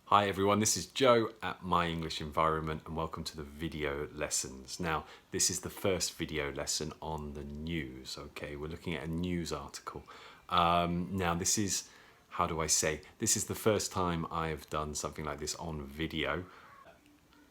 Hi everyone, this is Joe at My English Environment and welcome to the video lessons. Now, this is the first video lesson on the news, okay? We're looking at a news article. Now, this is the first time I have done something like this on video.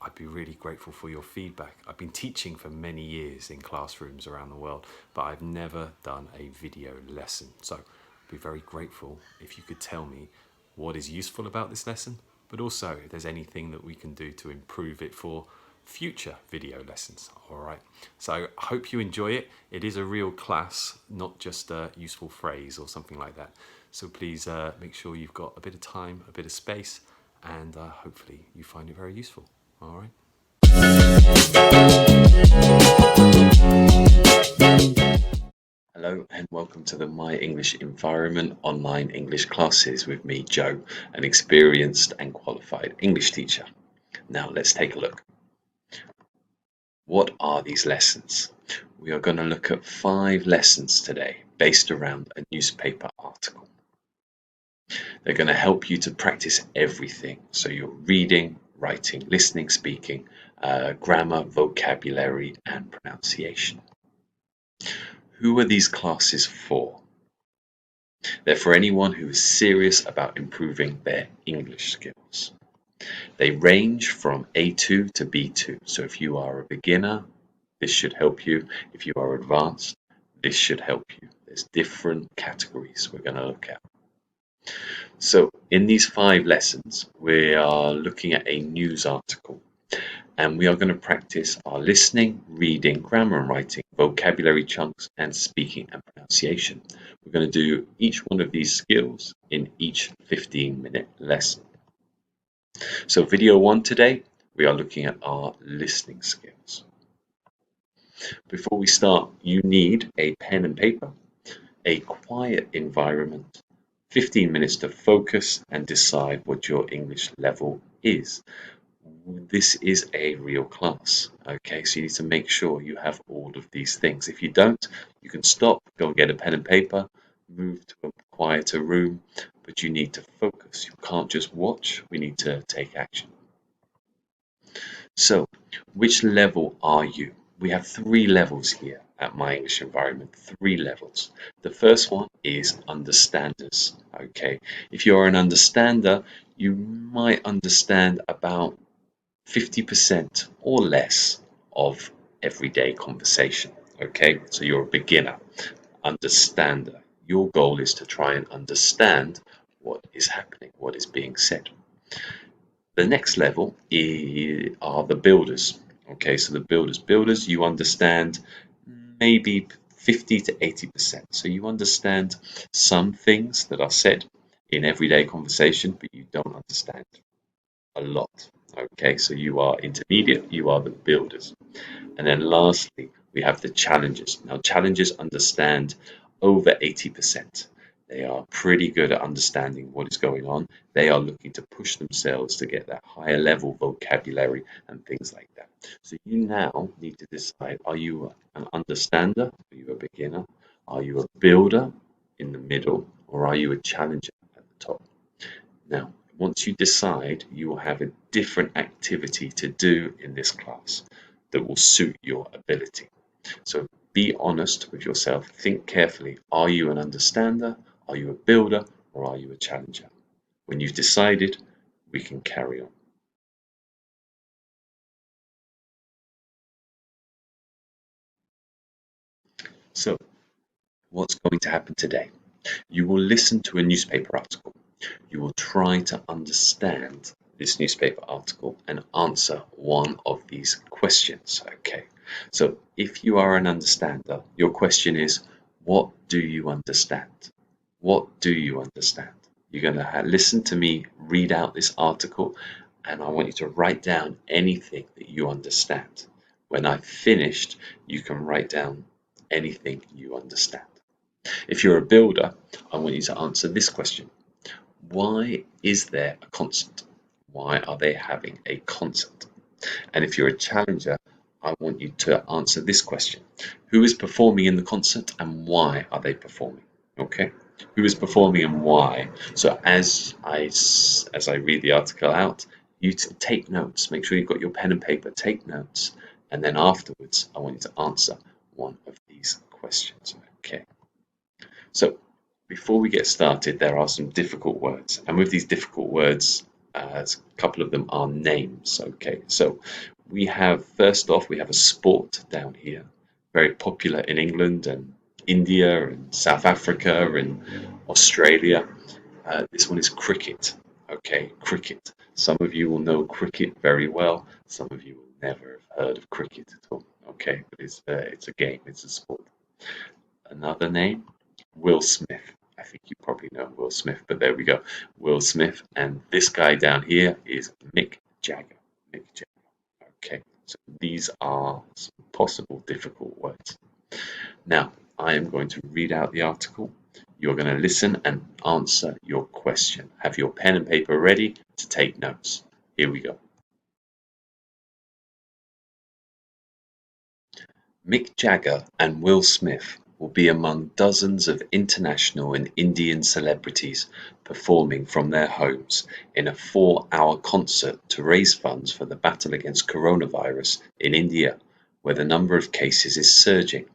I'd be really grateful for your feedback. I've been teaching for many years in classrooms around the world, but I've never done a video lesson. So I'd be very grateful if you could tell me what is useful about this lesson, but also if there's anything that we can do to improve it for future video lessons. All right. So I hope you enjoy it. It is a real class, not just a useful phrase or something like that. So please make sure you've got a bit of time, a bit of space, and hopefully you find it very useful. All right. Hello and welcome to the My English Environment online English classes with me, Joe, an experienced and qualified English teacher. Now let's take a look. What are these lessons? We are going to look at 5 lessons today based around a newspaper article. They're going to help you to practice everything. So you're reading, writing, listening, speaking, grammar, vocabulary, and pronunciation. Who are these classes for? They're for anyone who is serious about improving their English skills. They range from A2 to B2. So if you are a beginner, this should help you. If you are advanced, this should help you. There's different categories we're going to look at. So in these 5 lessons, we are looking at a news article. And we are going to practice our listening, reading, grammar and writing, vocabulary chunks, and speaking and pronunciation. We're going to do each one of these skills in each 15-minute lesson. So video 1 today, we are looking at our listening skills. Before we start, you need a pen and paper, a quiet environment, 15 minutes to focus and decide what your English level is. This is a real class, okay? So you need to make sure you have all of these things. If you don't, you can stop, go and get a pen and paper, move to a quieter room, but you need to focus. You can't just watch, we need to take action. So, which level are you? We have 3 levels here at My English Environment, 3 levels. The first one is understanders, okay? If you're an understander, you might understand about 50% or less of everyday conversation, okay? So you're a beginner, understander. Your goal is to try and understand what is happening, what is being said. The next level are the builders, okay? So the builders, you understand maybe 50 to 80%. So you understand some things that are said in everyday conversation, but you don't understand a lot. Okay, so you are intermediate, you are the builders. And then lastly, we have the challengers. Now, challengers understand over 80%. They are pretty good at understanding what is going on. They are looking to push themselves to get that higher level vocabulary and things like that. So you now need to decide, are you an understander? Are you a beginner? Are you a builder in the middle? Or are you a challenger at the top? Now, once you decide, you will have a different activity to do in this class that will suit your ability. So be honest with yourself. Think carefully. Are you an understander? Are you a builder? Or are you a challenger? When you've decided, we can carry on. So, what's going to happen today? You will listen to a newspaper article. You will try to understand this newspaper article and answer one of these questions, okay? So if you are an understander, your question is, what do you understand? What do you understand? You're going to listen to me read out this article, and I want you to write down anything that you understand. When I've finished, you can write down anything you understand. If you're a builder, I want you to answer this question. Why is there a concert? Why are they having a concert? And if you're a challenger, I want you to answer this question. Who is performing in the concert and why are they performing? Okay, Who is performing and why? So as I read the article out, you take notes. Make sure you've got your pen and paper. Take notes, and then afterwards, I want you to answer one of these questions. Okay. So before we get started, there are some difficult words, and with these difficult words, a couple of them are names. Okay. So we have first off, we have a sport down here, very popular in England and India and South Africa and Australia. This one is cricket. Okay, cricket. Some of you will know cricket very well. Some of you will never have heard of cricket at all. Okay, but it's a game. It's a sport. Another name, Will Smith. I think you probably know Will Smith, but there we go. Will Smith, and this guy down here is Mick Jagger. Mick Jagger. Okay, so these are some possible difficult words. Now, I am going to read out the article. You're going to listen and answer your question. Have your pen and paper ready to take notes. Here we go. Mick Jagger and Will Smith will be among dozens of international and Indian celebrities performing from their homes in a 4-hour concert to raise funds for the battle against coronavirus in India, where the number of cases is surging.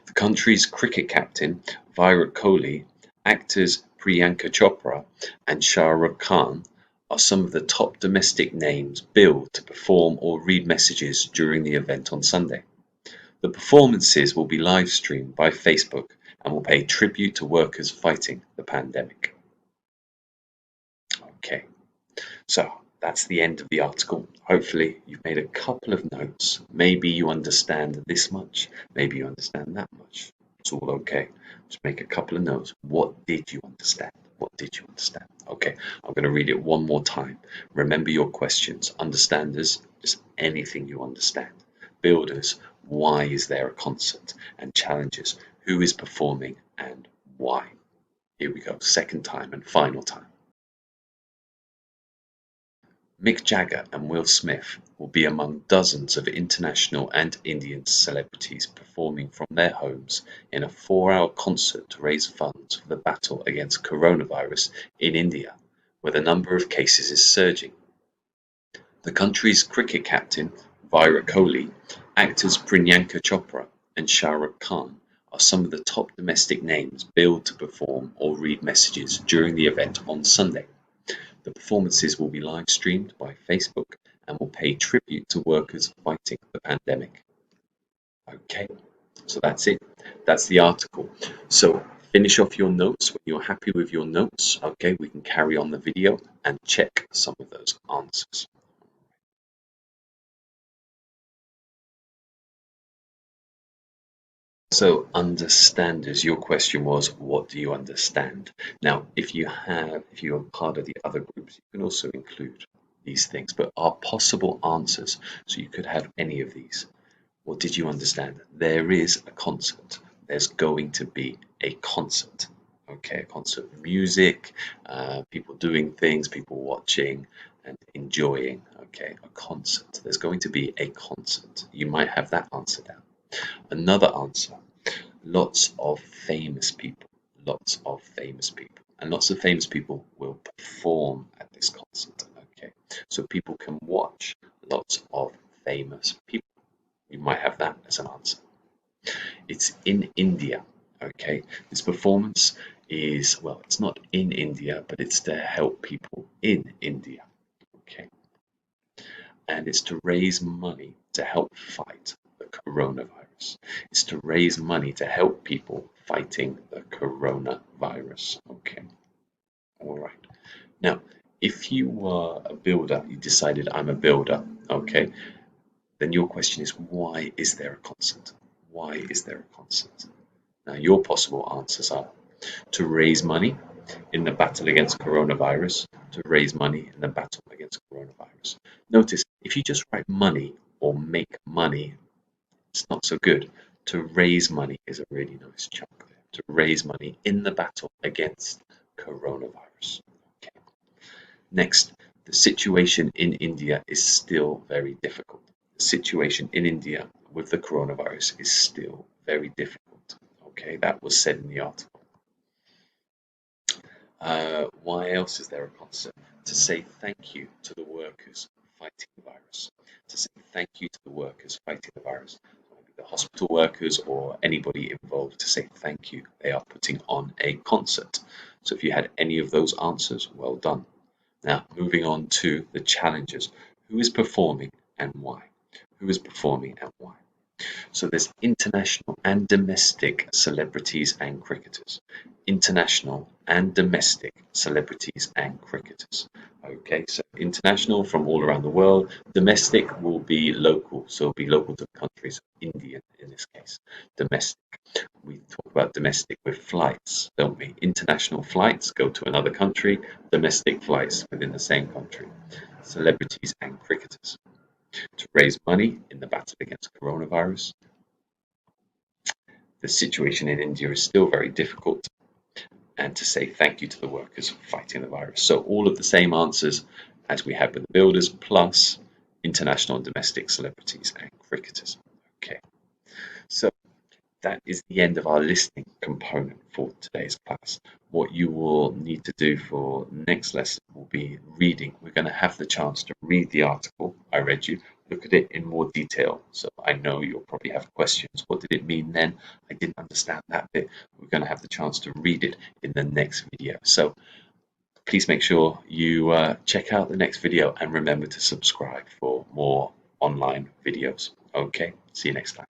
The country's cricket captain, Virat Kohli, actors Priyanka Chopra and Shah Rukh Khan are some of the top domestic names billed to perform or read messages during the event on Sunday. The performances will be live streamed by Facebook and will pay tribute to workers fighting the pandemic. Okay, so that's the end of the article. Hopefully, you've made a couple of notes. Maybe you understand this much, maybe you understand that much. It's all okay. Just make a couple of notes. What did you understand? What did you understand? Okay, I'm going to read it one more time. Remember your questions. Understanders, just anything you understand. Builders, why is there a concert? And challengers, who is performing and why? Here we go, second time and final time. Mick Jagger and Will Smith will be among dozens of international and Indian celebrities performing from their homes in a 4-hour concert to raise funds for the battle against coronavirus in India, where the number of cases is surging. The country's cricket captain, Virat Kohli, actors Priyanka Chopra and Shah Rukh Khan are some of the top domestic names billed to perform or read messages during the event on Sunday. The performances will be live streamed by Facebook and will pay tribute to workers fighting the pandemic. Okay, so that's it. That's the article. So finish off your notes when you're happy with your notes. Okay, we can carry on the video and check some of those answers. So understanders, your question was, what do you understand? Now, if you're part of the other groups, you can also include these things, but are possible answers. So you could have any of these. What did you understand? There is a concert. There's going to be a concert. Okay, a concert of music, people doing things, people watching and enjoying. Okay, a concert. There's going to be a concert. You might have that answer down. Another answer, lots of famous people, lots of famous people, and lots of famous people will perform at this concert. Okay, so people can watch lots of famous people. You might have that as an answer. It's in India. Okay, this performance is, well, it's not in India, but it's to help people in India. Okay, and it's to raise money to help fight the coronavirus. It's to raise money to help people fighting the coronavirus. Okay, all right. Now, if you were a builder, you decided I'm a builder, okay, then your question is, why is there a concert? Why is there a concert? Now, your possible answers are to raise money in the battle against coronavirus, to raise money in the battle against coronavirus. Notice, if you just write money or make money, it's not so good. To raise money is a really nice chunk there. To raise money in the battle against coronavirus. Okay. Next, the situation in India is still very difficult. The situation in India with the coronavirus is still very difficult. Okay, that was said in the article. Why else is there a concert? To say thank you to the workers fighting the virus. To say thank you to the workers fighting the virus. Maybe the hospital workers or anybody involved to say thank you. They are putting on a concert. So if you had any of those answers, well done. Now, moving on to the challenges. Who is performing and why? Who is performing and why? So there's international and domestic celebrities and cricketers. International and domestic celebrities and cricketers. Okay, so international from all around the world. Domestic will be local, so it'll be local to the countries. Indian in this case. Domestic. We talk about domestic with flights, don't we? International flights go to another country. Domestic flights within the same country. Celebrities and cricketers. To raise money in the battle against coronavirus. The situation in India is still very difficult, and to say thank you to the workers fighting the virus. So all of the same answers as we had with the builders, plus international and domestic celebrities and cricketers. Okay, so that is the end of our listening component for today's class. What you will need to do for next lesson will be reading. We're going to have the chance to read the article I read you, look at it in more detail. So I know you'll probably have questions. What did it mean then? I didn't understand that bit. We're going to have the chance to read it in the next video. So please make sure you check out the next video and remember to subscribe for more online videos. Okay, see you next time.